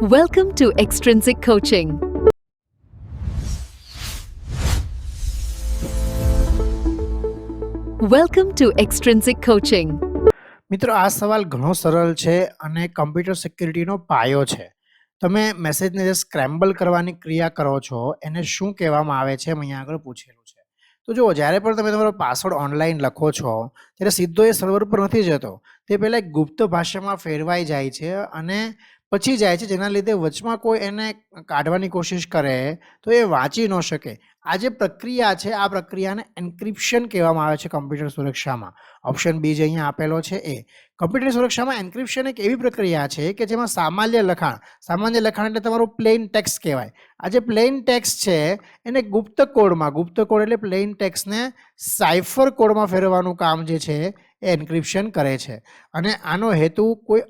Welcome to Extrinsic Coaching. Welcome to Extrinsic Coaching. મિત્રો આ સવાલ ઘણો સરળ છે અને કમ્પ્યુટર સિક્યુરિટીનો પાયો છે. તમે મેસેજને જે સ્ક્રેમ્બલ કરવાની ક્રિયા કરો છો એને શું કહેવામાં આવે છે, અહીંયા આગળ પૂછેલું છે. તો જુઓ, જ્યારે પણ તમે તમારો પાસવર્ડ ઓનલાઈન લખો છો ત્યારે સીધો એ સર્વર પર નથી જતો, તે પહેલાં એક ગુપ્ત ભાષામાં ફેરવાઈ જાય છે અને પછી જાય છે, જેના લીધે વચમાં કોઈ એને કાઢવાની કોશિશ કરે તો એ વાંચી ન શકે. આ જે પ્રક્રિયા છે આ પ્રક્રિયાને એન્ક્રિપ્શન કહેવામાં આવે છે કમ્પ્યુટર સુરક્ષામાં. ઓપ્શન બી જે અહીંયા આપેલો છે એ. કમ્પ્યુટર સુરક્ષામાં એન્ક્રિપ્શન એક એવી પ્રક્રિયા છે કે જેમાં સામાન્ય લખાણ એટલે તમારું પ્લેન ટેક્સ્ટ કહેવાય. આ જે પ્લેન ટેક્સ્ટ છે એને ગુપ્ત કોડ એટલે પ્લેન ટેક્સ્ટને સાયફર કોડમાં ફેરવવાનું કામ જે છે એ એન્ક્રિપ્શન કરે છે. અને આનો હેતુ કોઈ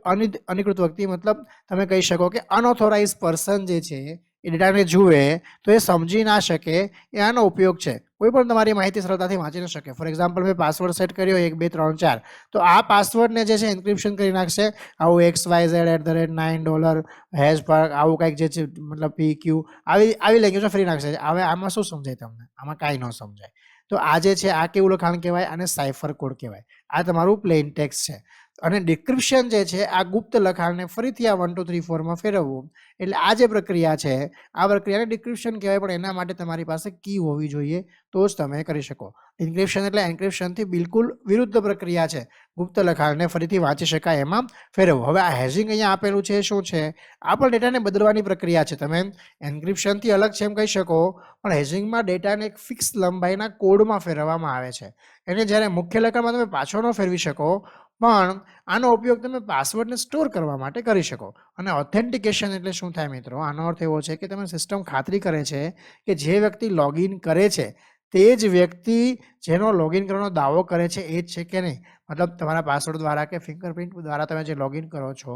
અધિકૃત વ્યક્તિ, મતલબ તમે કહી શકો કે અનઓથોરાઇઝ પર્સન જે છે એ ડેટાને જુએ તો એ સમજી ના શકે, એ આનો ઉપયોગ છે. કોઈ પણ તમારી માહિતી સરળતાથી વાંચી ન શકે. ફોર એક્ઝામ્પલ, મેં પાસવર્ડ સેટ કર્યો 1 2 3 4, તો આ પાસવર્ડને જે છે એન્ક્રિપ્શન કરી નાખશે. આવું XYZ@9 હેશ પર આવું કંઈક જે છે, મતલબ PQ આવી લેંગ્વેજમાં ફરી નાખશે. હવે આમાં શું સમજાય તમને? આમાં કાંઈ ન સમજાય. તો આ જે છે આ કેવું લખાણ કહેવાય? આને સાયફર કોડ કહેવાય. આ તમારું પ્લેન ટેક્સ્ટ છે. અને ડિક્રિપ્શન જે છે આ ગુપ્ત લખાણને ફરીથી આ 1 2 3 4માં ફેરવવું, એટલે આ જે પ્રક્રિયા છે આ પ્રક્રિયાને ડિક્રિપ્શન કહેવાય. પણ એના માટે તમારી પાસે કી હોવી જોઈએ તો જ તમે કરી શકો. ડિક્રિપ્શન એટલે એન્ક્રિપ્શનથી બિલકુલ વિરુદ્ધ પ્રક્રિયા છે. ગુપ્ત લખાણને ફરીથી વાંચી શકાય એમાં ફેરવવું. હવે આ હેશિંગ અહીંયા આપેલું છે શું છે? આ પણ ડેટાને બદલવાની પ્રક્રિયા છે. તમે એન્ક્રિપ્શનથી અલગ છે એમ કહી શકો, પણ હેશિંગમાં ડેટાને એક ફિક્સ લંબાઈના કોડમાં ફેરવવામાં આવે છે. એને જ્યારે મુખ્ય લખાણમાં તમે પાછો ન ફેરવી શકો, પણ આનો ઉપયોગ તમે પાસવર્ડને સ્ટોર કરવા માટે કરી શકો. અને ઓથેન્ટિકેશન એટલે શું થાય મિત્રો? આનો અર્થ એવો છે કે તમે સિસ્ટમ ખાતરી કરે છે કે જે વ્યક્તિ લોગિન કરે છે તે જ વ્યક્તિ જેનો લોગિન કરવાનો દાવો કરે છે એ જ છે કે નહીં. મતલબ તમારા પાસવર્ડ દ્વારા કે ફિંગરપ્રિન્ટ દ્વારા તમે જે લોગિન કરો છો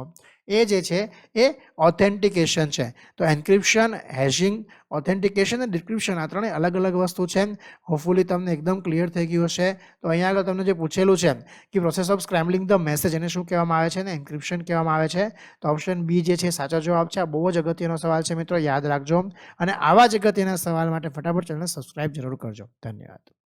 એ જે છે એ ઓથેન્ટિકેશન છે. તો એન્ક્રિપ્શન, હેશિંગ, ઓથેન્ટિકેશન અને ડિક્રિપ્શન આ ત્રણેય અલગ અલગ વસ્તુ છે. હોપફુલી તમને એકદમ ક્લિયર થઈ ગયું હશે. તો અહીંયા આગળ તમને જે પૂછેલું છે કે પ્રોસેસ ઓફ સ્ક્રેમ્બલિંગ ધ મેસેજ એને શું કહેવામાં આવે છે ને એન્ક્રિપ્શન કહેવામાં આવે છે. તો ઓપ્શન બી જે છે સાચો જવાબ છે. આ બહુ જ અગત્યનો સવાલ છે મિત્રો, યાદ રાખજો. અને આવા જ અગત્યના સવાલ માટે ફટાફટ ચેનલને સબસ્ક્રાઇબ જરૂર કરજો. ધન્યવાદ.